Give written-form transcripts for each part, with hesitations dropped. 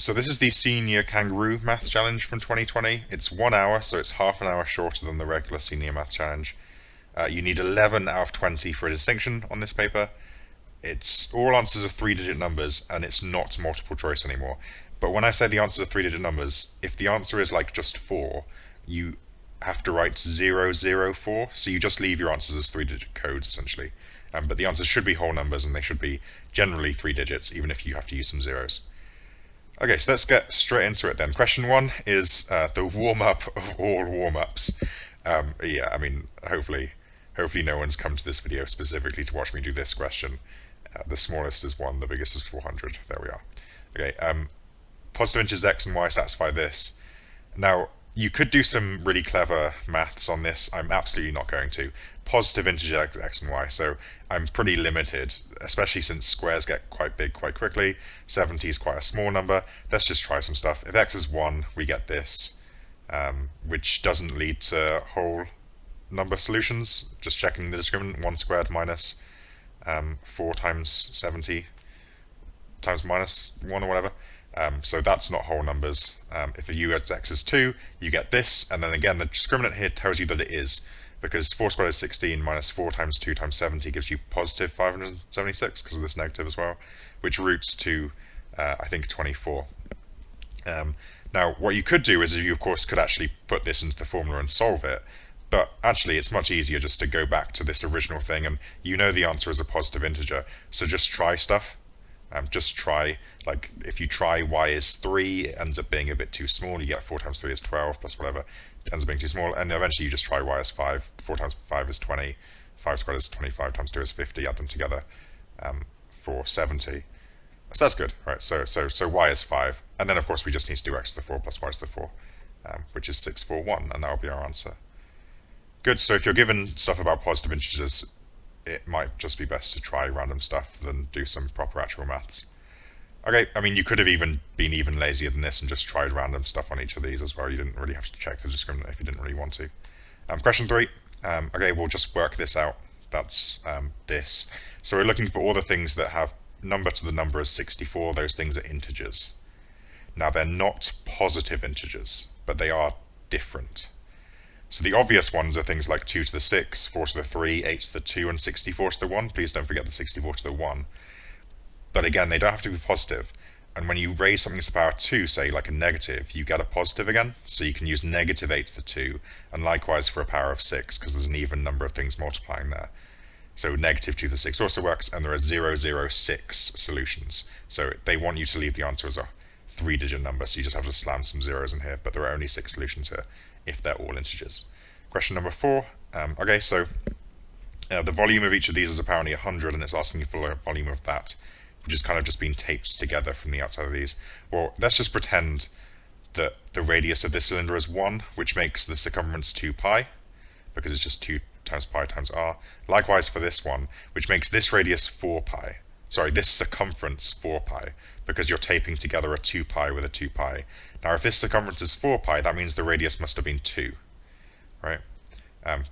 So this is the senior Kangaroo math challenge from 2020. It's 1 hour, so it's half an hour shorter than the regular senior math challenge. You need 11 out of 20 for a distinction on this paper. It's all answers are three-digit numbers, and it's not multiple choice anymore. But when I say the answers are three-digit numbers, if the answer is like just 4, you have to write 004. So you just leave your answers as three-digit codes essentially. But the answers should be whole numbers, and they should be generally 3 digits, even if you have to use some zeros. Okay, so let's get straight into it then. Question one is the warm-up of all warm-ups. Yeah, I mean, hopefully no one's come to this video specifically to watch me do this question. The smallest is 1, the biggest is 400. There we are. Okay, positive integers x and y satisfy this. Now, you could do some really clever maths on this. I'm absolutely not going to. Positive integers x and y, so I'm pretty limited, especially since squares get quite big quite quickly. 70 is quite a small number. Let's just try some stuff. If x is 1, we get this, which doesn't lead to whole number solutions. Just checking the discriminant, 1 squared minus 4 times 70 times minus 1 or whatever. So that's not whole numbers. If a u as x is 2, you get this, and then again the discriminant here tells you that it is, because 4 squared is 16 minus 4 times 2 times 70 gives you positive 576 because of this negative as well, which roots to, I think, 24. Now, what you could do is you, of course, could actually put this into the formula and solve it, but actually it's much easier just to go back to this original thing, and you know the answer is a positive integer, so just try stuff. Just try, like, if you try y is 3, it ends up being a bit too small, you get 4 times 3 is 12, plus whatever, it ends up being too small, and eventually you just try y is 5, 4 times 5 is 20, 5 squared is 25, times 2 is 50, add them together for 70. So that's good, right? So y is 5, and then of course we just need to do x to the 4 plus y to the 4, which is 641, and that will be our answer. Good, so if you're given stuff about positive integers, it might just be best to try random stuff than do some proper actual maths. Okay, I mean, you could have even been even lazier than this and just tried random stuff on each of these as well. You didn't really have to check the discriminant if you didn't really want to. Question 3. Okay, we'll just work this out. That's this. So we're looking for all the things that have number to the number as 64. Those things are integers. Now, they're not positive integers, but they are different. So the obvious ones are things like 2 to the 6, 4 to the 3, 8 to the 2, and 64 to the 1. Please don't forget the 64 to the 1. But again, they don't have to be positive. And when you raise something to the power 2, say like a negative, you get a positive again. So you can use negative 8 to the 2, and likewise for a power of 6, because there's an even number of things multiplying there. So negative 2 to the 6 also works, and there are 006 solutions. So they want you to leave the answer as a 3-digit number, so you just have to slam some zeros in here, but there are only 6 solutions here if they're all integers. Question number 4. Okay, so the volume of each of these is apparently 100, and it's asking you for the volume of that, which has kind of just been taped together from the outside of these. Well, let's just pretend that the radius of this cylinder is 1, which makes the circumference 2 pi, because it's just 2 times pi times r. Likewise for this one, which makes this radius 4 pi. Sorry, this circumference 4 pi, because you're taping together a 2 pi with a 2 pi. Now, if this circumference is 4 pi, that means the radius must have been 2, right?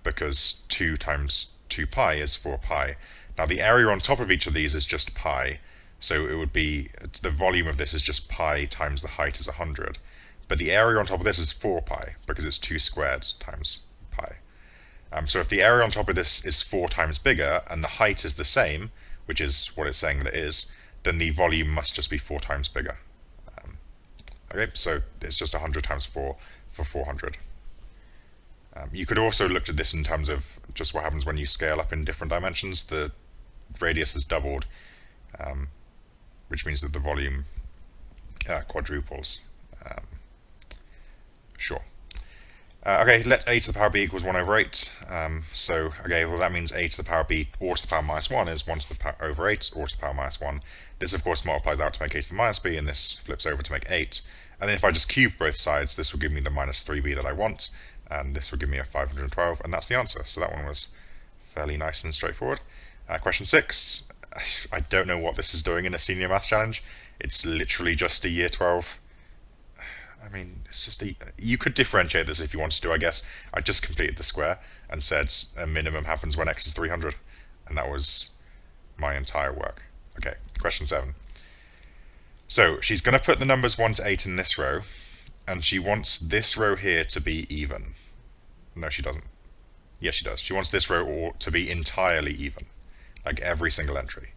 Because 2 times 2 pi is 4 pi. Now, the area on top of each of these is just pi, so it would be, the volume of this is just pi times the height is 100. But the area on top of this is 4 pi, because it's 2 squared times pi. So if the area on top of this is 4 times bigger, and the height is the same, which is what it's saying that it is, then the volume must just be 4 times bigger. Okay, so it's just 100 times 4 for 400. You could also look at this in terms of just what happens when you scale up in different dimensions. The radius is doubled, which means that the volume quadruples. Sure. Okay, let a to the power b equals 1 over 8. So, okay, well that means a to the power b or to the power minus 1 is 1 to the power over 8 or to the power minus 1. This, of course, multiplies out to make a to the minus b, and this flips over to make 8. And then if I just cube both sides, this will give me the minus 3b that I want, and this will give me a 512, and that's the answer. So that one was fairly nice and straightforward. Question 6. I don't know what this is doing in a senior maths challenge. It's literally just a year 12. I mean, it's just you could differentiate this if you wanted to, I guess. I just completed the square and said a minimum happens when x is 300, and that was my entire work. Okay, question 7. So she's going to put the numbers 1 to 8 in this row, and she wants this row here to be even. No, she doesn't. Yes, she does. She wants this row to be entirely even, like every single entry.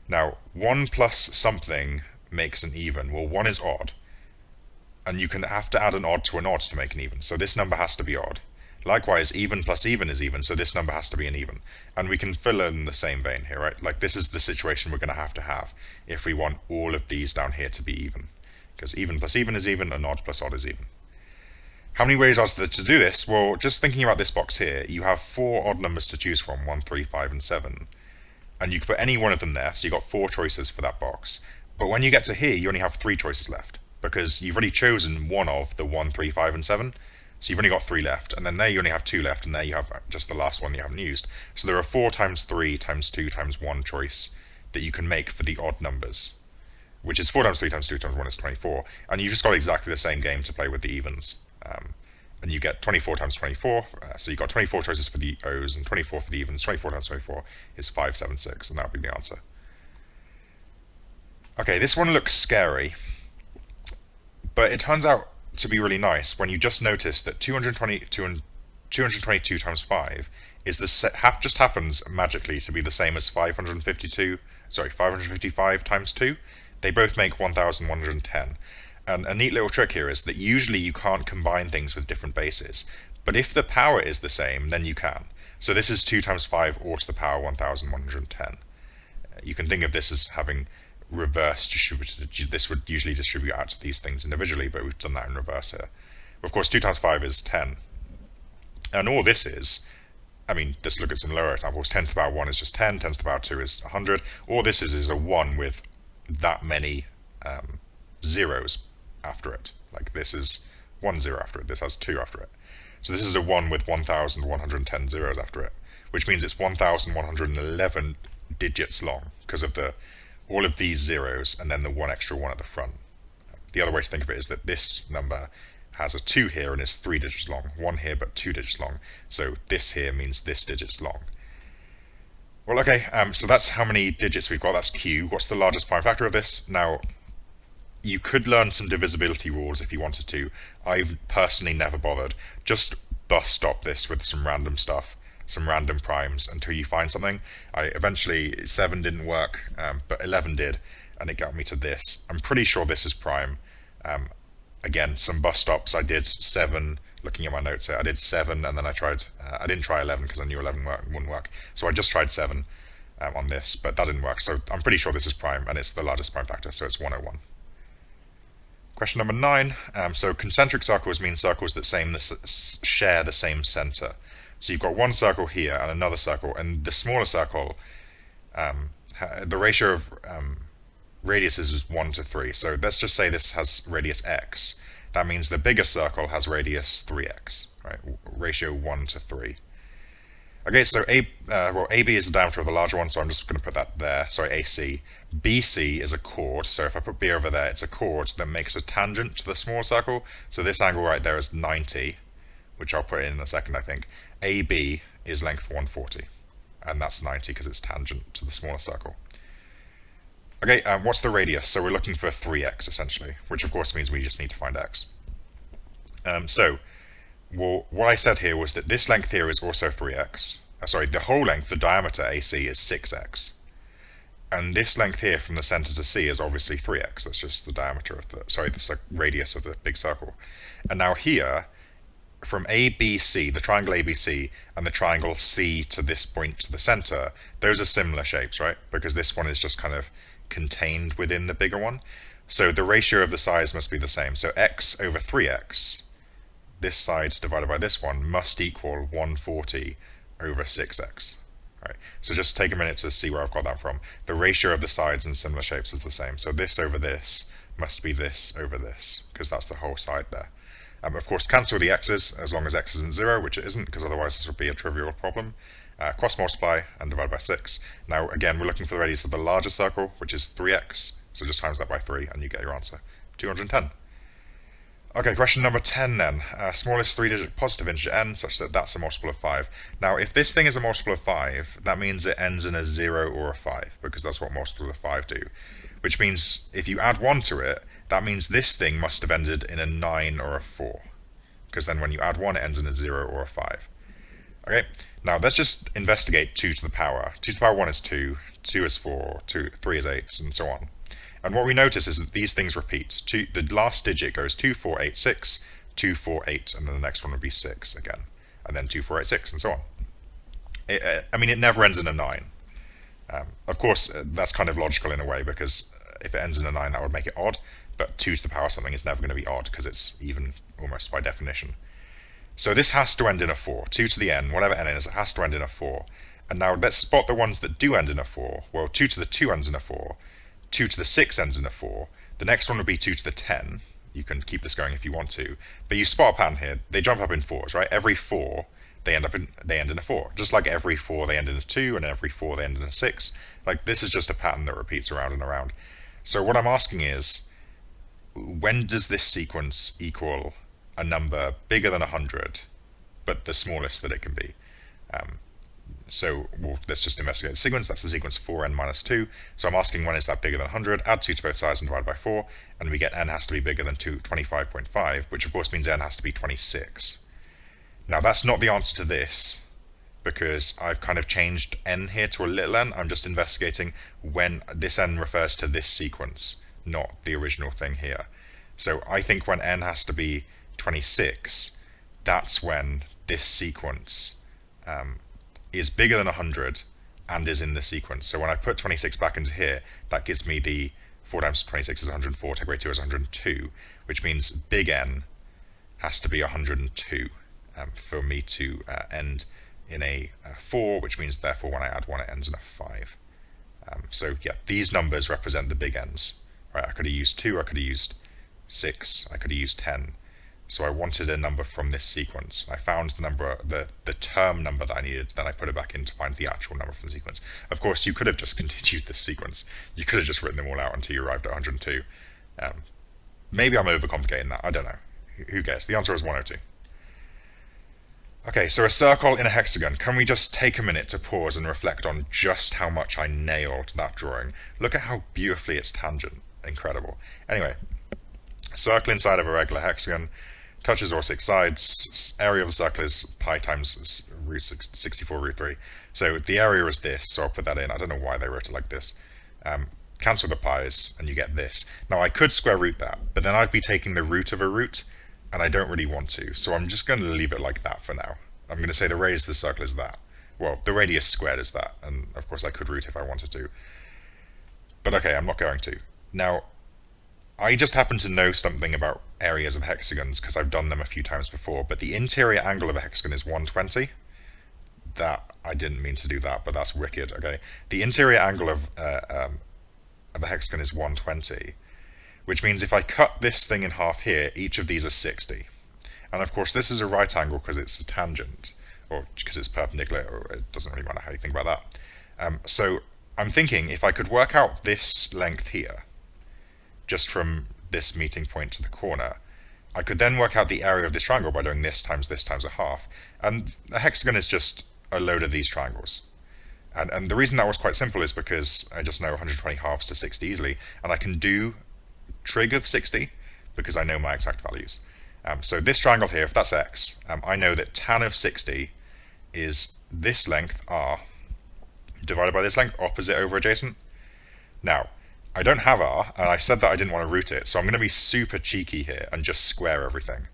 Now, 1 plus something makes an even. Well, 1 is odd, and you can have to add an odd to an odd to make an even, so this number has to be odd. Likewise, even plus even is even, so this number has to be an even. And we can fill in the same vein here, right? Like this is the situation we're going to have if we want all of these down here to be even. Because even plus even is even, and odd plus odd is even. How many ways are there to do this? Well, just thinking about this box here, you have 4 odd numbers to choose from, 1, 3, 5, and 7. And you can put any one of them there, so you've got 4 choices for that box. But when you get to here, you only have 3 choices left, because you've already chosen one of the 1, 3, 5, and 7. So you've only got 3 left, and then there you only have 2 left, and there you have just the last one you haven't used. So there are 4 times 3 times 2 times 1 choice that you can make for the odd numbers, which is 4 times 3 times 2 times 1 is 24. And you've just got exactly the same game to play with the evens. And you get 24 times 24, so you've got 24 choices for the O's and 24 for the evens. 24 times 24 is 576, and that would be the answer. Okay, this one looks scary, but it turns out to be really nice when you just notice that 222 times 5 is just happens magically to be the same as 555 times 2. They both make 1110. And a neat little trick here is that usually you can't combine things with different bases, but if the power is the same, then you can. So this is 2 times 5 or to the power 1110. You can think of this as having reverse distributed. This would usually distribute out to these things individually, but we've done that in reverse here. Of course, 2 times 5 is 10. And all this is, I mean, let's look at some lower examples. 10 to the power 1 is just 10, 10 to the power 2 is 100. All this is a 1 with that many zeros after it. Like this is 1 0 after it, this has 2 after it. So this is a 1 with 1110 zeros after it, which means it's 1111 digits long because of all of these zeros and then the 1 extra 1 at the front. The other way to think of it is that this number has a 2 here and is 3 digits long, 1 here but 2 digits long, so this here means this digit's long. Well, okay, so that's how many digits we've got. That's Q. What's the largest prime factor of this? Now, you could learn some divisibility rules if you wanted to. I've personally never bothered. Just bus stop this with some random stuff, some random primes until you find something. Eventually 7 didn't work, but 11 did, and it got me to this. I'm pretty sure this is prime. Again, some bus stops. I did 7, looking at my notes here, I did 7, and then I didn't try 11 because I knew 11 wouldn't work. So I just tried 7 on this, but that didn't work. So I'm pretty sure this is prime, and it's the largest prime factor, so it's 101. Question number 9. So concentric circles mean circles that share the same center. So you've got one circle here and another circle, and the smaller circle, the ratio of radiuses is 1 to 3. So let's just say this has radius x. That means the bigger circle has radius 3x, right? Ratio 1 to 3. Okay, so AB is the diameter of the larger one, so I'm just going to put that there. Sorry, AC. BC is a chord, so if I put B over there, it's a chord that makes a tangent to the small circle. So this angle right there is 90, which I'll put in a second, I think. AB is length 140, and that's 90 because it's tangent to the smaller circle. Okay, what's the radius? So we're looking for 3x, essentially, which of course means we just need to find x. Well, what I said here was that this length here is also 3x. Sorry, the whole length, the diameter AC, is 6x. And this length here from the center to C is obviously 3x. That's just the diameter of the radius of the big circle. And now here, from ABC, the triangle ABC, and the triangle C to this point to the center, those are similar shapes, right? Because this one is just kind of contained within the bigger one. So the ratio of the sides must be the same. So x over 3x, this side divided by this one, must equal 140 over 6x. Right. So just take a minute to see where I've got that from. The ratio of the sides in similar shapes is the same. So this over this must be this over this, because that's the whole side there. Of course, cancel the x's as long as x isn't 0, which it isn't, because otherwise this would be a trivial problem. Cross multiply and divide by 6. Now again, we're looking for the radius of the larger circle, which is 3x. So just times that by 3 and you get your answer, 210. Okay, question number 10 then. Smallest 3-digit positive integer n such that that's a multiple of 5. Now, if this thing is a multiple of 5, that means it ends in a 0 or a 5, because that's what multiples of 5 do. which means if you add 1 to it, that means this thing must have ended in a 9 or a 4. Because then when you add 1, it ends in a 0 or a 5. Okay, now let's just investigate 2 to the power. 2 to the power 1 is 2, 2 is 4, 3 is 8, and so on. And what we notice is that these things repeat. The last digit goes 2, 4, 8, 6, 2, 4, 8, and then the next one would be 6 again. And then 2, 4, 8, 6, and so on. It never ends in a 9. Of course, that's kind of logical in a way, because if it ends in a 9, that would make it odd. But 2 to the power something is never going to be odd, because it's even almost by definition. So this has to end in a 4. 2 to the n, whatever n is, it has to end in a 4. And now let's spot the ones that do end in a 4. Well, 2 to the 2 ends in a 4. 2 to the 6 ends in a 4. The next one would be 2 to the 10. You can keep this going if you want to. But you spot a pattern here. They jump up in 4s, right? Every 4, they end in a 4. Just like every 4, they end in a 2, and every 4, they end in a 6. Like, this is just a pattern that repeats around and around. So what I'm asking is, when does this sequence equal a number bigger than 100, but the smallest that it can be? Let's just investigate the sequence. That's the sequence 4n minus 2. So I'm asking, when is that bigger than 100? Add 2 to both sides and divide by 4, and we get n has to be bigger than 25.5, which of course means n has to be 26. Now that's not the answer to this, because I've kind of changed n here to a little n. I'm just investigating when this n refers to this sequence, not the original thing here. So I think when n has to be 26, that's when this sequence is bigger than 100 and is in the sequence. So when I put 26 back into here, that gives me the 4 times 26 is 104, take away 2 is 102, which means big N has to be 102 for me to end in a 4, which means therefore when I add 1 it ends in a 5. So yeah, these numbers represent the big N's. Right? I could have used 2, I could have used 6, I could have used 10. So I wanted a number from this sequence. I found the number, the term number that I needed, then I put it back in to find the actual number from the sequence. Of course, you could have just continued this sequence. You could have just written them all out until you arrived at 102. Maybe I'm overcomplicating that, I don't know. Who cares? The answer is 102. Okay, so a circle in a hexagon. Can we just take a minute to pause and reflect on just how much I nailed that drawing? Look at how beautifully it's tangent. Incredible. Anyway, circle inside of a regular hexagon. Touches all 6 sides. Area of the circle is pi times 64 root 3. So the area is this, so I'll put that in. I don't know why they wrote it like this. Cancel the pi's, and you get this. Now I could square root that, but then I'd be taking the root of a root, and I don't really want to. So I'm just going to leave it like that for now. I'm going to say the radius of the circle is that. Well, the radius squared is that, and of course I could root if I wanted to. But okay, I'm not going to. Now, I just happen to know something about areas of hexagons because I've done them a few times before, but the interior angle of a hexagon is 120. That, I didn't mean to do that, but that's wicked, okay? The interior angle of a hexagon is 120, which means if I cut this thing in half here, each of these are 60. And of course this is a right angle because it's a tangent, or because it's perpendicular, or it doesn't really matter how you think about that. So I'm thinking if I could work out this length here, just from this meeting point to the corner, I could then work out the area of this triangle by doing this times a half. And a hexagon is just a load of these triangles. And the reason that was quite simple is because I just know 120 halves to 60 easily, and I can do trig of 60 because I know my exact values. So this triangle here, if that's x, I know that tan of 60 is this length r divided by this length, opposite over adjacent. Now, I don't have r, and I said that I didn't want to root it, so I'm going to be super cheeky here and just square everything.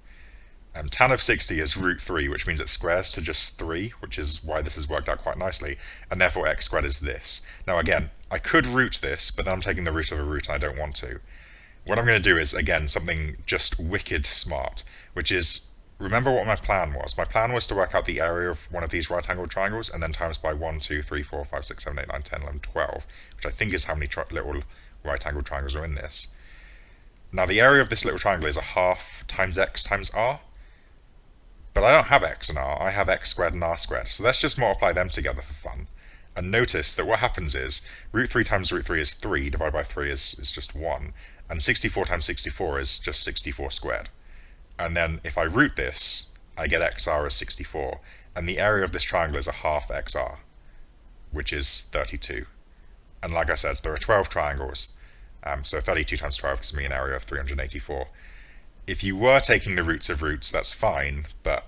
Tan of 60 is root 3, which means it squares to just 3, which is why this has worked out quite nicely, and therefore x squared is this. Now again, I could root this, but then I'm taking the root of a root and I don't want to. What I'm going to do is, again, something just wicked smart, which is, remember what my plan was. My plan was to work out the area of one of these right-angled triangles and then times by 1, 2, 3, 4, 5, 6, 7, 8, 9, 10, 11, 12, which I think is how many little right-angled triangles are in this. Now the area of this little triangle is a half times x times r, but I don't have x and r, I have x squared and r squared, so let's just multiply them together for fun. And notice that what happens is, root 3 times root 3 is 3, divided by 3 is just 1, and 64 times 64 is just 64 squared. And then if I root this, I get xr as 64, and the area of this triangle is a half xr, which is 32. And like I said, there are 12 triangles, So 32 times 12 gives me an area of 384. If you were taking the roots of roots, that's fine, but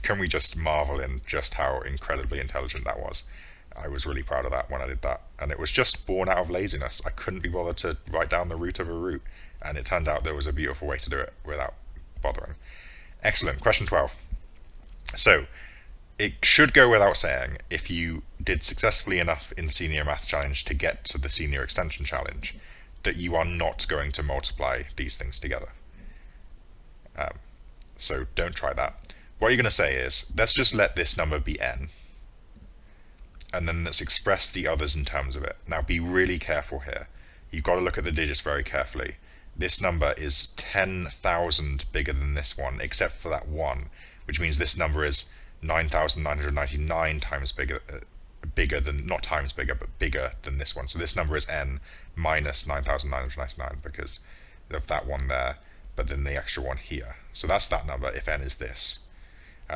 can we just marvel in just how incredibly intelligent that was? I was really proud of that when I did that, and it was just born out of laziness. I couldn't be bothered to write down the root of a root, and it turned out there was a beautiful way to do it without bothering. Excellent. Question 12. So, it should go without saying, if you did successfully enough in Senior Maths Challenge to get to the Senior Extension Challenge, that you are not going to multiply these things together. So don't try that. What you're going to say is, let's just let this number be n, and then let's express the others in terms of it. Now be really careful here. You've got to look at the digits very carefully. This number is 10,000 bigger than this one, except for that 1, which means this number is 9,999 times bigger than, not times bigger, but bigger than this one. So this number is n minus 9,999 because of that one there, but then the extra one here. So that's that number if n is this.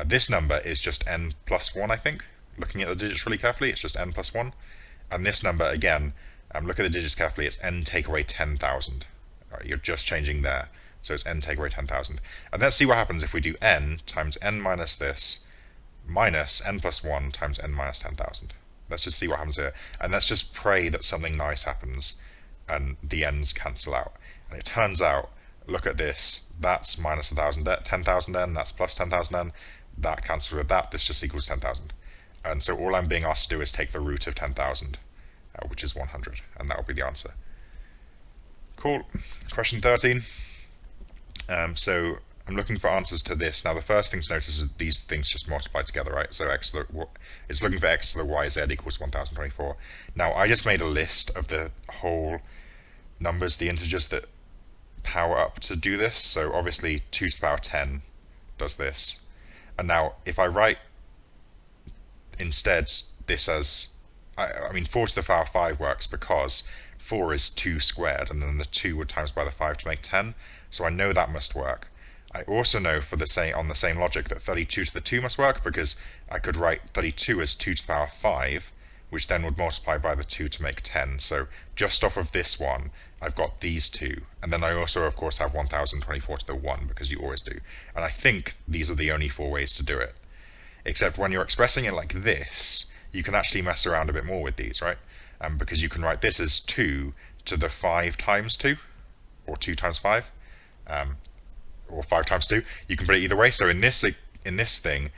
This number is just n plus 1, I think. Looking at the digits really carefully, it's just n plus 1. And this number, again, look at the digits carefully, it's n take away 10,000. You're just changing there. So it's n take away 10,000. And let's see what happens if we do n times n minus this minus n plus 1 times n minus 10,000. Let's just see what happens here. And let's just pray that something nice happens and the n's cancel out. And it turns out, look at this, that's minus 10,000 n, that's plus 10,000 n, that cancels with that, this just equals 10,000. And so all I'm being asked to do is take the root of 10,000, which is 100, and that will be the answer. Cool. Question 13. So I'm looking for answers to this. Now the first thing to notice is these things just multiply together, right? So it's looking for x to the yz equals 1024. Now I just made a list of the whole numbers, the integers that power up to do this. So obviously 2 to the power 10 does this. And now if I write instead this as, I mean 4 to the power 5 works because 4 is 2 squared, and then the 2 would times by the 5 to make 10. So I know that must work. I also know for on the same logic that 32 to the 2 must work, because I could write 32 as 2 to the power 5, which then would multiply by the 2 to make 10. So just off of this one, I've got these two. And then I also, of course, have 1024 to the 1, because you always do. And I think these are the only 4 ways to do it. Except when you're expressing it like this, you can actually mess around a bit more with these, right? Because you can write this as 2 to the 5 times 2, or 2 times 5, or 5 times 2. You can put it either way. So in this thing,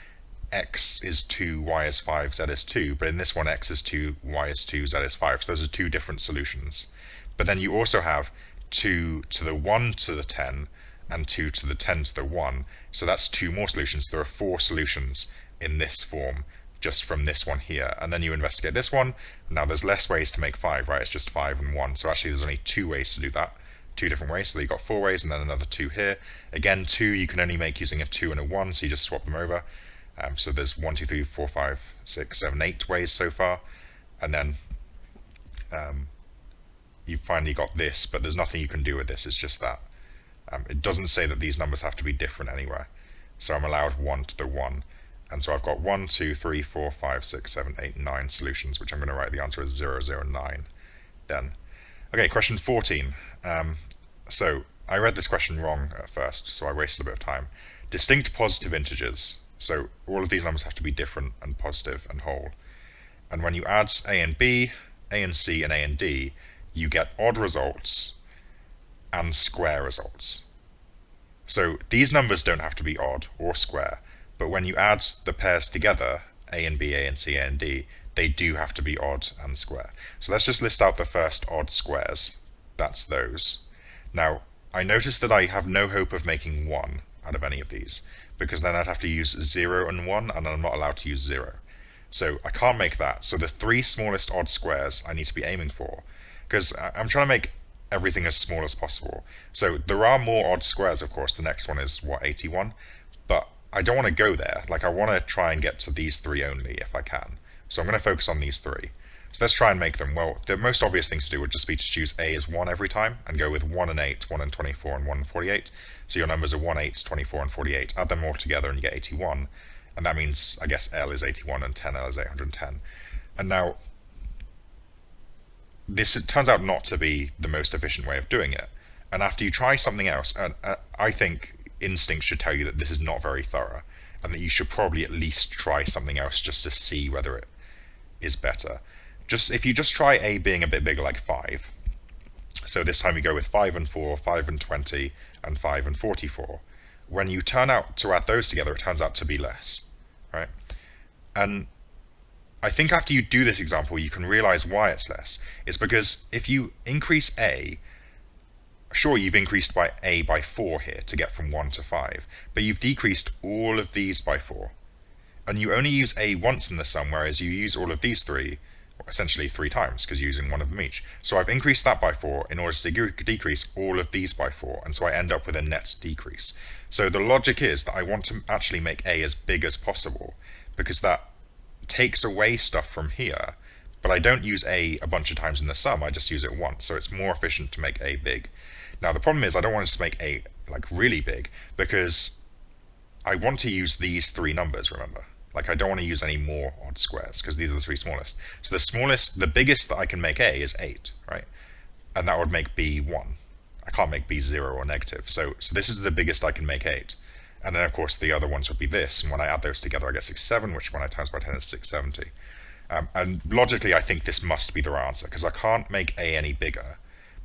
x is 2, y is 5, z is 2. But in this one, x is 2, y is 2, z is 5. So those are 2 different solutions. But then you also have 2 to the 1 to the 10, and 2 to the 10 to the 1. So that's 2 more solutions. There are 4 solutions in this form, just from this one here. And then you investigate this one. Now there's less ways to make 5, right? It's just 5 and 1. So actually there's only 2 ways to do that. 2 different ways. So you've got 4 ways and then another 2 here. Again, 2 you can only make using a 2 and a 1, so you just swap them over. So there's 1, 2, 3, 4, 5, 6, 7, 8 ways so far. And then you've finally got this, but there's nothing you can do with this. It's just that. It doesn't say that these numbers have to be different anywhere. So I'm allowed 1 to the 1. And so I've got 1, 2, 3, 4, 5, 6, 7, 8, 9 solutions, which I'm going to write the answer as 0, 0, 9 then. Okay, question 14. So I read this question wrong at first, so I wasted a bit of time. Distinct positive integers. So all of these numbers have to be different and positive and whole. And when you add a and b, a and c, and a and d, you get odd results and square results. So these numbers don't have to be odd or square, but when you add the pairs together, a and b, a and c, a and d, they do have to be odd and square. So let's just list out the first odd squares. That's those. Now, I notice that I have no hope of making 1 out of any of these, because then I'd have to use 0 and 1, and I'm not allowed to use 0. So I can't make that. So the 3 smallest odd squares I need to be aiming for, because I'm trying to make everything as small as possible. So there are more odd squares, of course. The next one is, 81? But I don't want to go there. Like, I want to try and get to these 3 only if I can. So I'm going to focus on these 3. So let's try and make them. Well, the most obvious thing to do would just be to choose a as 1 every time and go with 1 and 8, 1 and 24, and 1 and 48. So your numbers are 1, 8, 24, and 48. Add them all together and you get 81. And that means, I guess, L is 81 and 10L is 810. And now, this turns out not to be the most efficient way of doing it. And after you try something else, I think instinct should tell you that this is not very thorough, and that you should probably at least try something else just to see whether it is better. Just if you just try A being a bit bigger, like 5. So this time we go with 5 and 4, 5 and 20, and 5 and 44. When you turn out to add those together, it turns out to be less, right? And I think after you do this example, you can realize why it's less. It's because if you increase A, sure, you've increased by A by 4 here to get from 1 to 5, but you've decreased all of these by 4. And you only use A once in the sum, whereas you use all of these 3, essentially 3 times, because you're using one of them each. So I've increased that by 4 in order to decrease all of these by 4, and so I end up with a net decrease. So the logic is that I want to actually make A as big as possible, because that takes away stuff from here, but I don't use A a bunch of times in the sum, I just use it once, so it's more efficient to make A big. Now the problem is I don't want to make A like really big, because I want to use these 3 numbers, remember? Like I don't want to use any more odd squares, because these are the 3 smallest. So the biggest that I can make A is 8, right? And that would make B 1. I can't make B 0 or negative, so this is the biggest I can make 8. And then, of course, the other ones would be this. And when I add those together, I get 67, which when I times by 10 is 670. And logically, I think this must be the right answer, because I can't make A any bigger.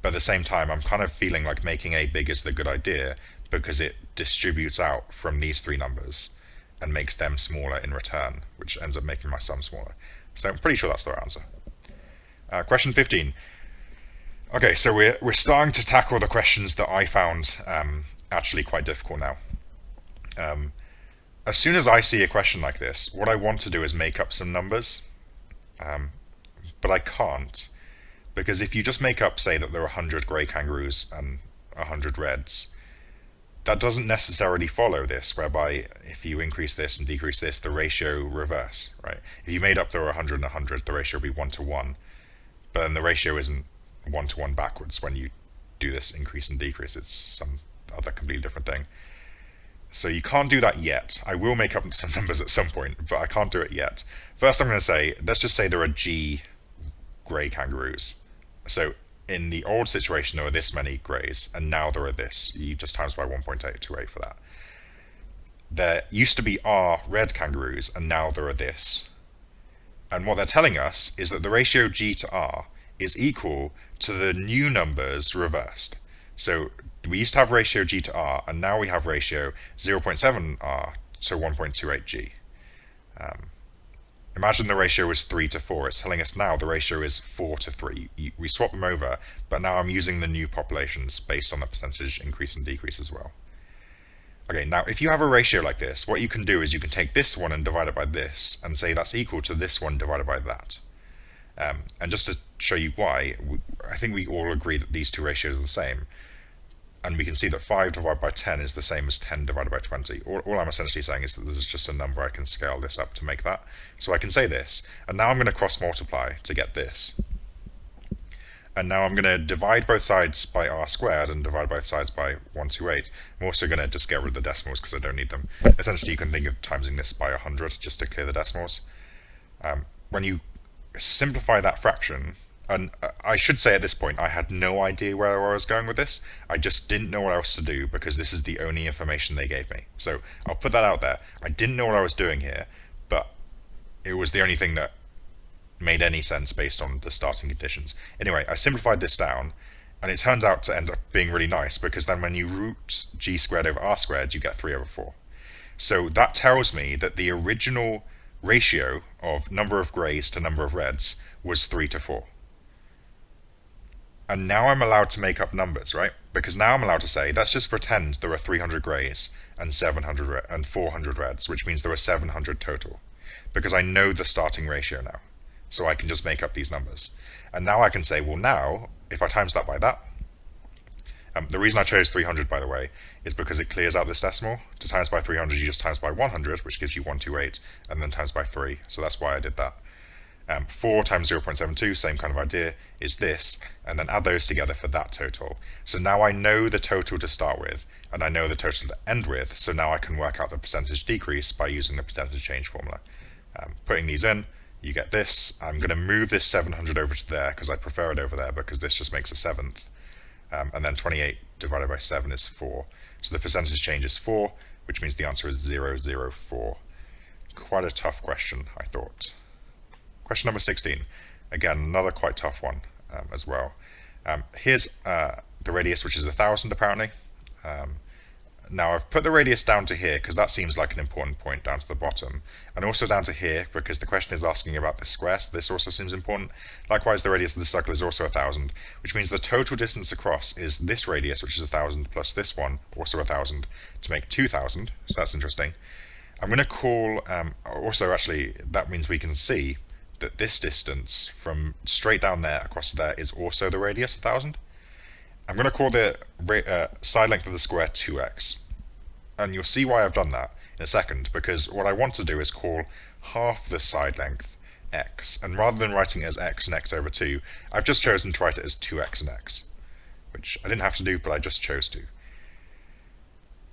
But at the same time, I'm kind of feeling like making A big is the good idea, because it distributes out from these 3 numbers and makes them smaller in return, which ends up making my sum smaller. So I'm pretty sure that's the right answer. Question 15. Okay, so we're starting to tackle the questions that I found actually quite difficult now. As soon as I see a question like this, what I want to do is make up some numbers, but I can't, because if you just make up, say, that there are 100 grey kangaroos and 100 reds, that doesn't necessarily follow this, whereby if you increase this and decrease this, the ratio reverse, right? If you made up there were 100 and 100, the ratio would be 1 to 1, but then the ratio isn't 1 to 1 backwards when you do this increase and decrease, it's some other completely different thing. So you can't do that yet. I will make up some numbers at some point, but I can't do it yet. First I'm going to say, let's just say there are G grey kangaroos. So in the old situation there were this many greys, and now there are this. You just times by 1.828 for that. There used to be R red kangaroos, and now there are this. And what they're telling us is that the ratio G to R is equal to the new numbers reversed. So we used to have ratio G to R, and now we have ratio 0.7 R to 1.28 G. Imagine the ratio is 3 to 4. It's telling us now the ratio is 4 to 3. We swap them over, but now I'm using the new populations based on the percentage increase and decrease as well. Okay, now if you have a ratio like this, what you can do is you can take this one and divide it by this, and say that's equal to this one divided by that. And just to show you why, I think we all agree that these two ratios are the same. And we can see that 5 divided by 10 is the same as 10 divided by 20. All I'm essentially saying is that this is just a number. I can scale this up to make that. So I can say this, and now I'm going to cross multiply to get this. And now I'm going to divide both sides by r squared and divide both sides by 128. I'm also going to just get rid of the decimals because I don't need them. Essentially, you can think of timesing this by 100 just to clear the decimals. When you simplify that fraction, and I should say at this point, I had no idea where I was going with this. I just didn't know what else to do because this is the only information they gave me. So I'll put that out there. I didn't know what I was doing here, but it was the only thing that made any sense based on the starting conditions. Anyway, I simplified this down, and it turns out to end up being really nice because then when you root g squared over r squared, you get 3 over 4. So that tells me that the original ratio of number of greys to number of reds was 3 to 4. And now I'm allowed to make up numbers, right? Because now I'm allowed to say, let's just pretend there are 300 greys and 700 and 400 reds, which means there are 700 total. Because I know the starting ratio now. So I can just make up these numbers. And now I can say, well now, if I times that by that, the reason I chose 300, by the way, is because it clears out this decimal. To times by 300, you just times by 100, which gives you 128, and then times by 3. So that's why I did that. 4 times 0.72, same kind of idea, is this, and then add those together for that total. So now I know the total to start with, and I know the total to end with, so now I can work out the percentage decrease by using the percentage change formula. Putting these in, you get this. I'm going to move this 700 over to there because I prefer it over there because this just makes a seventh. And then 28 divided by 7 is 4. So the percentage change is 4, which means the answer is 004. Quite a tough question, I thought. Question number 16. Again, another quite tough one as well. Here's the radius, which is 1,000 apparently. Now I've put the radius down to here because that seems like an important point down to the bottom, and also down to here because the question is asking about this square, so this also seems important. Likewise, the radius of the circle is also 1,000, which means the total distance across is this radius, which is 1,000, plus this one, also 1,000, to make 2,000, so that's interesting. I'm going to call, also actually, that means we can see that this distance from straight down there across to there is also the radius, 1,000. I'm going to call the side length of the square 2x. And you'll see why I've done that in a second, because what I want to do is call half the side length x. And rather than writing it as x and x over 2, I've just chosen to write it as 2x and x, which I didn't have to do, but I just chose to.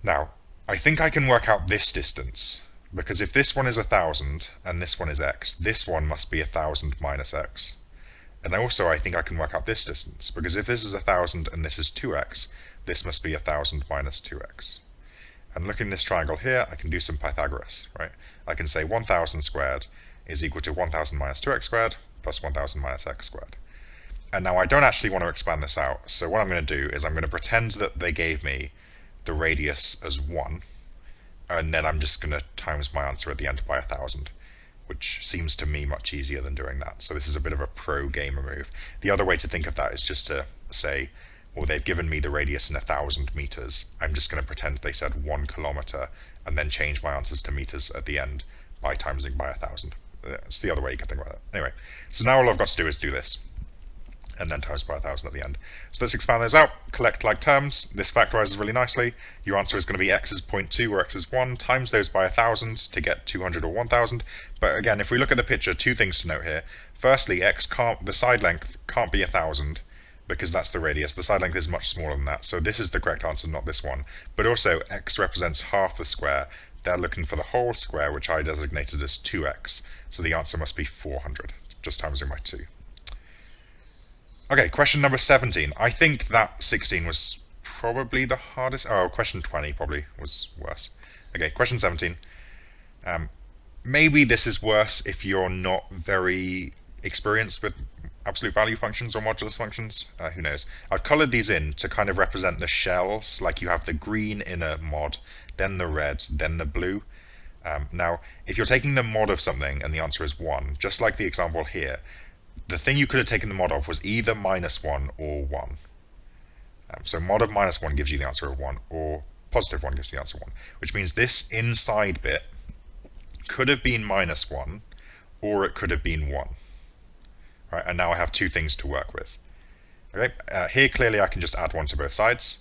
Now, I think I can work out this distance, because if this one is 1,000 and this one is x, this one must be 1,000 minus x. And also I think I can work out this distance, because if this is 1,000 and this is 2x, this must be 1,000 minus 2x. And looking at this triangle here, I can do some Pythagoras, right? I can say 1,000 squared is equal to 1,000 minus 2x squared plus 1,000 minus x squared. And now I don't actually want to expand this out, so what I'm going to do is I'm going to pretend that they gave me the radius as 1, and then I'm just going to times my answer at the end by 1,000. Which seems to me much easier than doing that. So this is a bit of a pro gamer move. The other way to think of that is just to say, well, they've given me the radius in 1,000 meters. I'm just going to pretend they said 1 kilometer and then change my answers to meters at the end by timesing by 1,000. It's the other way you can think about it. Anyway, so now all I've got to do is do this and then times by 1,000 at the end. So let's expand those out, collect like terms. This factorizes really nicely. Your answer is going to be x is 0.2 or x is 1, times those by 1,000 to get 200 or 1,000. But again, if we look at the picture, two things to note here. Firstly, the side length can't be 1,000 because that's the radius. The side length is much smaller than that, so this is the correct answer, not this one. But also, x represents half the square. They're looking for the whole square, which I designated as 2x. So the answer must be 400, just timesing by 2. Okay, question number 17. I think that 16 was probably the hardest. Oh, question 20 probably was worse. Okay, question 17. Maybe this is worse if you're not very experienced with absolute value functions or modulus functions. Who knows? I've colored these in to kind of represent the shells, like you have the green in a mod, then the red, then the blue. Now, if you're taking the mod of something and the answer is 1, just like the example here, the thing you could have taken the mod of was either -1 or 1. So mod of -1 gives you the answer of 1, or positive 1 gives you the answer 1, which means this inside bit could have been -1, or it could have been 1. Right, and now I have two things to work with. Okay, here clearly I can just add 1 to both sides,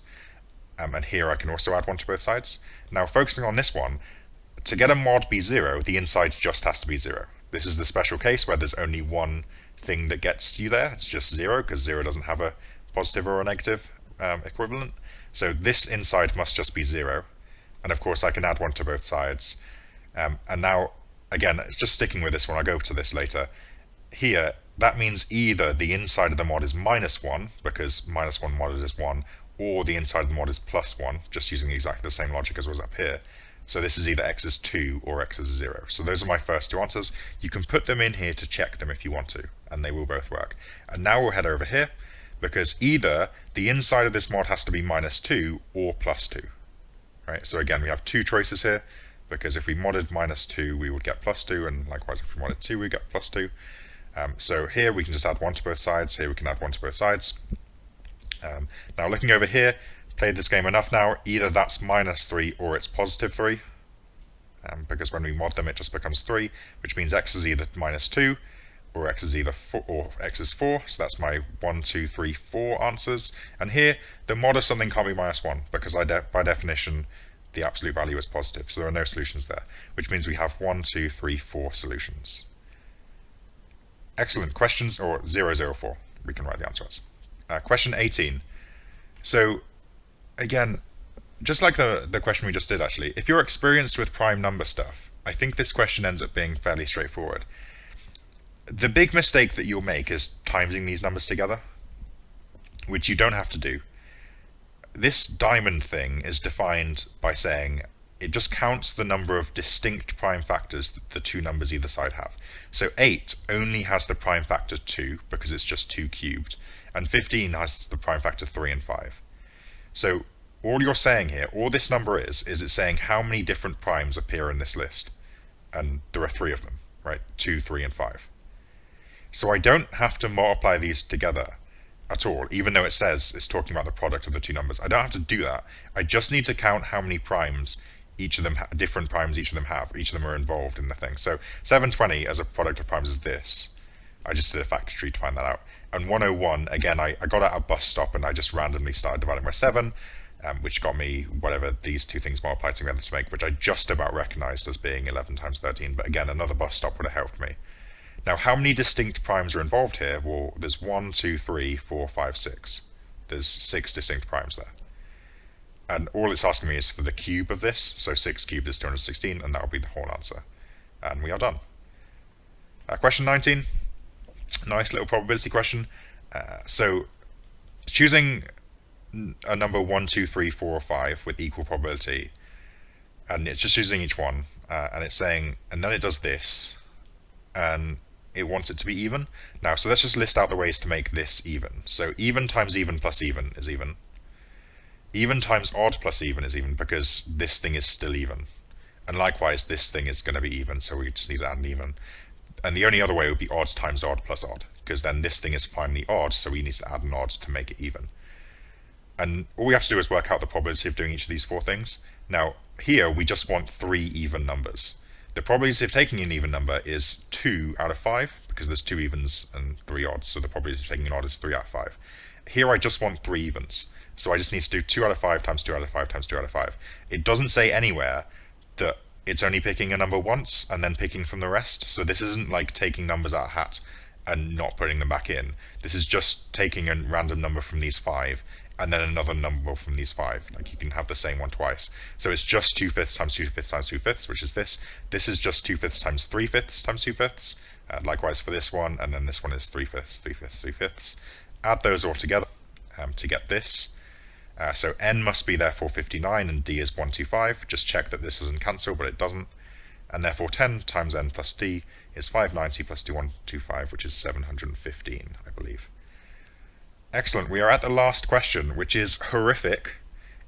and here I can also add 1 to both sides. Now focusing on this one, to get a mod be 0, the inside just has to be 0. This is the special case where there's only one thing that gets you there. It's just 0, because 0 doesn't have a positive or a negative equivalent. So this inside must just be 0. And of course I can add 1 to both sides. And now, again, it's just sticking with this one. I'll go to this later. Here, that means either the inside of the mod is -1, because -1 modded is 1, or the inside of the mod is +1, just using exactly the same logic as was up here. So this is either x is 2 or x is 0. So those are my first two answers. You can put them in here to check them if you want to, and they will both work. And now we'll head over here, because either the inside of this mod has to be -2 or +2. Right? So again, we have two choices here, because if we modded -2, we would get +2, and likewise if we modded 2, we get +2. So here we can just add 1 to both sides, here we can add 1 to both sides. Now looking over here, played this game enough now, either that's -3 or it's +3, because when we mod them it just becomes 3, which means x is either -2 or x is either 4, or x is 4, so that's my 1, 2, 3, 4 answers. And here, the mod of something can't be -1, because by definition the absolute value is positive, so there are no solutions there, which means we have 1, 2, 3, 4 solutions. Excellent. Questions, or 004, we can write the answer as. Question 18. So, again, just like the question we just did actually, if you're experienced with prime number stuff, I think this question ends up being fairly straightforward. The big mistake that you'll make is timesing these numbers together, which you don't have to do. This diamond thing is defined by saying it just counts the number of distinct prime factors that the two numbers either side have. So 8 only has the prime factor 2 because it's just 2 cubed, and 15 has the prime factor 3 and 5. So all you're saying here, all this number is it's saying how many different primes appear in this list. And there are 3 of them, right? 2, 3, and 5. So I don't have to multiply these together at all, even though it says it's talking about the product of the two numbers. I don't have to do that. I just need to count how many primes each of them, different primes each of them have. Each of them are involved in the thing. So 720 as a product of primes is this. I just did a factor tree to find that out. And 101, again, I got at a bus stop and I just randomly started dividing by 7, which got me whatever these two things multiplied together to make, which I just about recognized as being 11 times 13. But again, another bus stop would have helped me. Now, how many distinct primes are involved here? Well, there's 1, 2, 3, 4, 5, 6. There's 6 distinct primes there. And all it's asking me is for the cube of this, so 6 cubed is 216, and that will be the whole answer. And we are done. Question 19. Nice little probability question. So, choosing a number 1, 2, 3, 4, or 5 with equal probability, and it's just choosing each one, and it's saying, and then it does this, and it wants it to be even. Now, so let's just list out the ways to make this even. So even times even plus even is even. Even times odd plus even is even because this thing is still even. And likewise, this thing is going to be even, so we just need to add an even. And the only other way would be odd times odd plus odd, because then this thing is finally odd, so we need to add an odd to make it even. And all we have to do is work out the probability of doing each of these 4 things. Now, here we just want 3 even numbers. The probability of taking an even number is 2 out of 5, because there's 2 evens and 3 odds, so the probability of taking an odd is 3 out of 5. Here I just want 3 evens, so I just need to do 2 out of 5 times 2 out of 5 times 2 out of 5. It doesn't say anywhere that it's only picking a number once and then picking from the rest, so this isn't like taking numbers out of hat and not putting them back in. This is just taking a random number from these 5 and then another number from these 5. Like, you can have the same one twice. So it's just 2/5 times 2/5 times 2/5, which is this. This is just 2/5 times 3/5 times 2/5. Likewise for this one, and then this one is 3/5, 3/5, 3/5. Add those all together to get this. So n must be therefore 59 and d is 125. Just check that this doesn't cancel, but it doesn't. And therefore 10 times n plus d is 590 plus 2125, which is 715, I believe. Excellent, we are at the last question, which is horrific.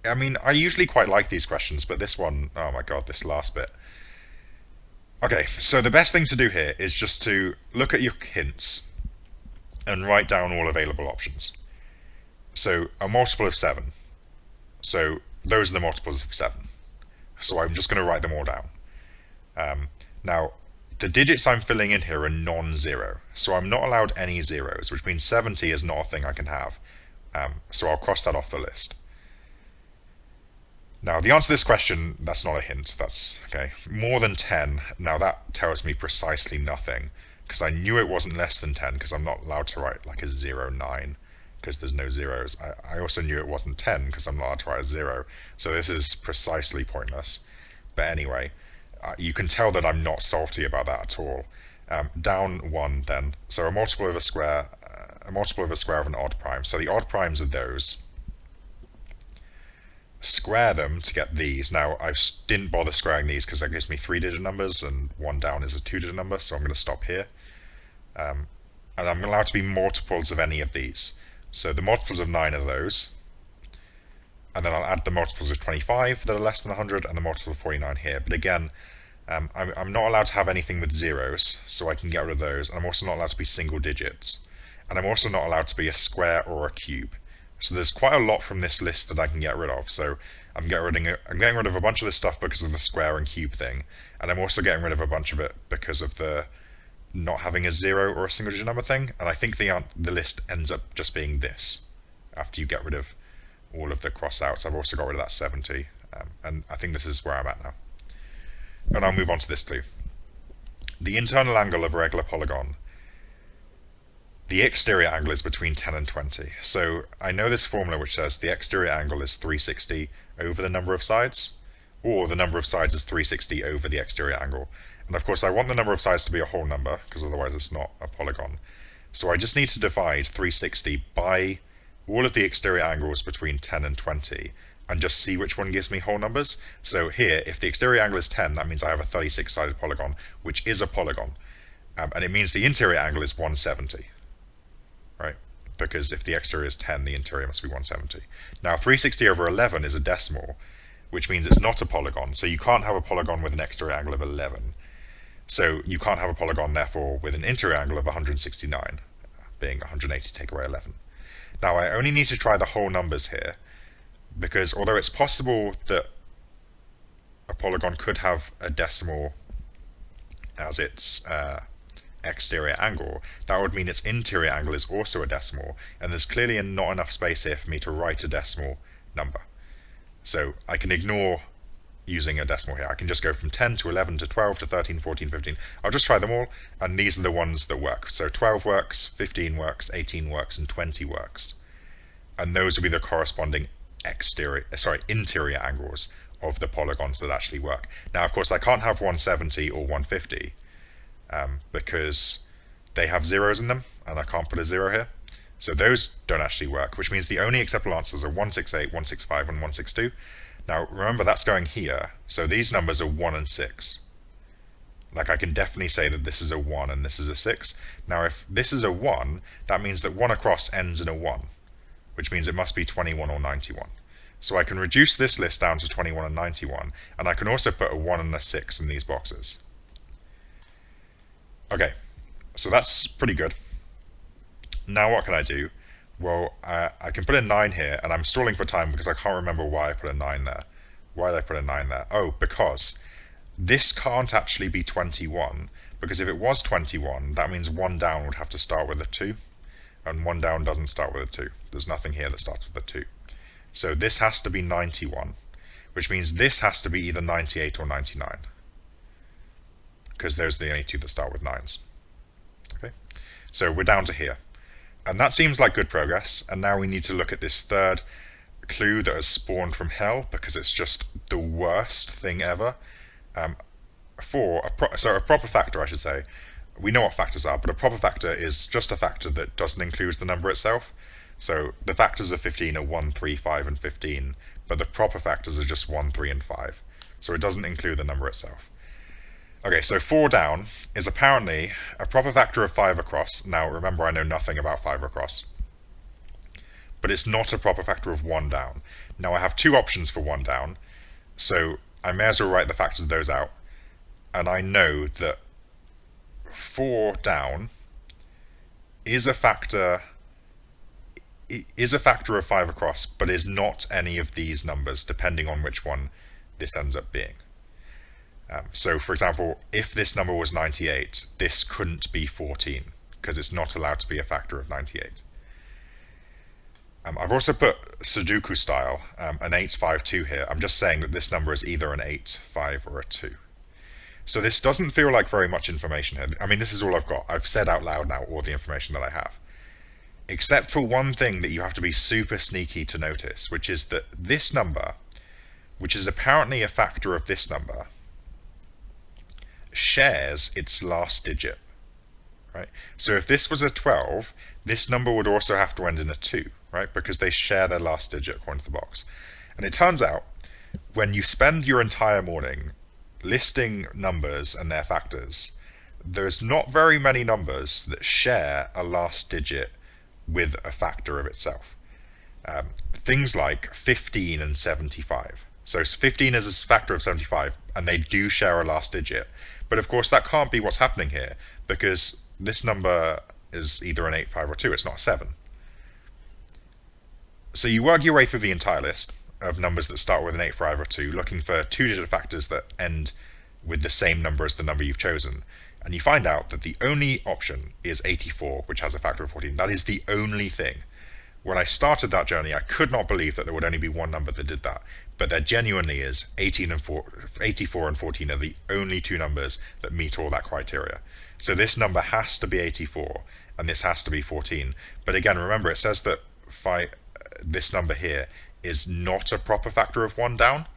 I mean, I usually quite like these questions, but this one, oh my god, this last bit. Okay, so the best thing to do here is just to look at your hints and write down all available options. So, a multiple of 7. So, those are the multiples of 7. So I'm just going to write them all down. Now, the digits I'm filling in here are non-zero, so I'm not allowed any zeros, which means 70 is not a thing I can have. So I'll cross that off the list. Now, the answer to this question, that's not a hint, that's, okay, more than 10. Now that tells me precisely nothing, because I knew it wasn't less than 10, because I'm not allowed to write like a 0, 9, because there's no zeros. I also knew it wasn't 10, because I'm not allowed to write a 0, so this is precisely pointless. But anyway, you can tell that I'm not salty about that at all. Down 1 then. So a multiple of a square of an odd prime. So the odd primes are those. Square them to get these. Now, I didn't bother squaring these because that gives me 3-digit numbers, and 1 down is a 2-digit number, so I'm going to stop here. And I'm allowed to be multiples of any of these. So the multiples of 9 are those. And then I'll add the multiples of 25 that are less than 100, and the multiple of 49 here. But again, I'm not allowed to have anything with zeros, so I can get rid of those. And I'm also not allowed to be single digits. And I'm also not allowed to be a square or a cube. So there's quite a lot from this list that I can get rid of. So I'm getting rid of a bunch of this stuff because of the square and cube thing. And I'm also getting rid of a bunch of it because of the not having a 0 or a single digit number thing. And I think the list ends up just being this after you get rid of all of the cross outs. I've also got rid of that 70, and I think this is where I'm at now. And I'll move on to this clue. The internal angle of a regular polygon. The exterior angle is between 10 and 20. So I know this formula which says the exterior angle is 360 over the number of sides. or the number of sides is 360 over the exterior angle. And of course I want the number of sides to be a whole number, because otherwise it's not a polygon. So I just need to divide 360 by all of the exterior angles between 10 and 20, and just see which one gives me whole numbers. So here, if the exterior angle is 10, that means I have a 36-sided polygon, which is a polygon. And it means the interior angle is 170, right? Because if the exterior is 10, the interior must be 170. Now 360 over 11 is a decimal, which means it's not a polygon. So you can't have a polygon with an exterior angle of 11. So you can't have a polygon, therefore, with an interior angle of 169, being 180 take away 11. Now I only need to try the whole numbers here, because although it's possible that a polygon could have a decimal as its exterior angle, that would mean its interior angle is also a decimal, and there's clearly not enough space here for me to write a decimal number. So I can ignore using a decimal here. I can just go from 10 to 11 to 12 to 13, 14, 15. I'll just try them all, and these are the ones that work. So 12 works, 15 works, 18 works, and 20 works. And those will be the corresponding interior angles of the polygons that actually work. Now, of course, I can't have 170 or 150 because they have zeros in them, and I can't put a zero here. So those don't actually work, which means the only acceptable answers are 168, 165, and 162. Now, remember, that's going here, so these numbers are 1 and 6. Like, I can definitely say that this is a 1 and this is a 6. Now, if this is a 1, that means that 1 across ends in a 1, which means it must be 21 or 91. So I can reduce this list down to 21 and 91, and I can also put a 1 and a 6 in these boxes. Okay, so that's pretty good. Now what can I do? Well, I can put a 9 here, and I'm stalling for time because I can't remember why I put a 9 there. Why did I put a 9 there? Oh, because this can't actually be 21, because if it was 21, that means 1 down would have to start with a 2, and 1 down doesn't start with a 2. There's nothing here that starts with a 2. So this has to be 91, which means this has to be either 98 or 99, because those are the only two that start with 9s. Okay, so we're down to here. And that seems like good progress, and now we need to look at this third clue that has spawned from hell, because it's just the worst thing ever. A proper factor, I should say. We know what factors are, but a proper factor is just a factor that doesn't include the number itself. So the factors of 15 are 1, 3, 5, and 15, but the proper factors are just 1, 3, and 5. So it doesn't include the number itself. Okay, so 4 down is apparently a proper factor of 5 across. Now, remember, I know nothing about 5 across. But it's not a proper factor of 1 down. Now, I have two options for 1 down, so I may as well write the factors of those out. And I know that 4 down is a factor of 5 across, but is not any of these numbers, depending on which one this ends up being. So, for example, if this number was 98, this couldn't be 14, because it's not allowed to be a factor of 98. I've also put Sudoku style, an 8, 5, 2 here. I'm just saying that this number is either an 8, 5, or a 2. So this doesn't feel like very much information here. I mean, this is all I've got. I've said out loud now all the information that I have. Except for one thing that you have to be super sneaky to notice, which is that this number, which is apparently a factor of this number, shares its last digit, right? So if this was a 12, this number would also have to end in a 2, right? Because they share their last digit according to the box. And it turns out, when you spend your entire morning listing numbers and their factors, there's not very many numbers that share a last digit with a factor of itself. Things like 15 and 75. So 15 is a factor of 75, and they do share a last digit. But of course, that can't be what's happening here, because this number is either an 8, 5, or 2. It's not a 7. So you work your way through the entire list of numbers that start with an 8, 5, or 2, looking for two-digit factors that end with the same number as the number you've chosen. And you find out that the only option is 84, which has a factor of 14. That is the only thing. When I started that journey, I could not believe that there would only be one number that did that. But there genuinely is. 84 and 14 are the only two numbers that meet all that criteria. So this number has to be 84, and this has to be 14. But again, remember, it says that this number here is not a proper factor of 1 down.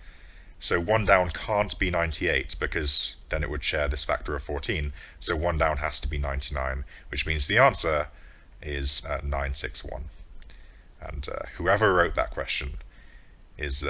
So 1 down can't be 98 because then it would share this factor of 14. So 1 down has to be 99, which means the answer is 961. And whoever wrote that question is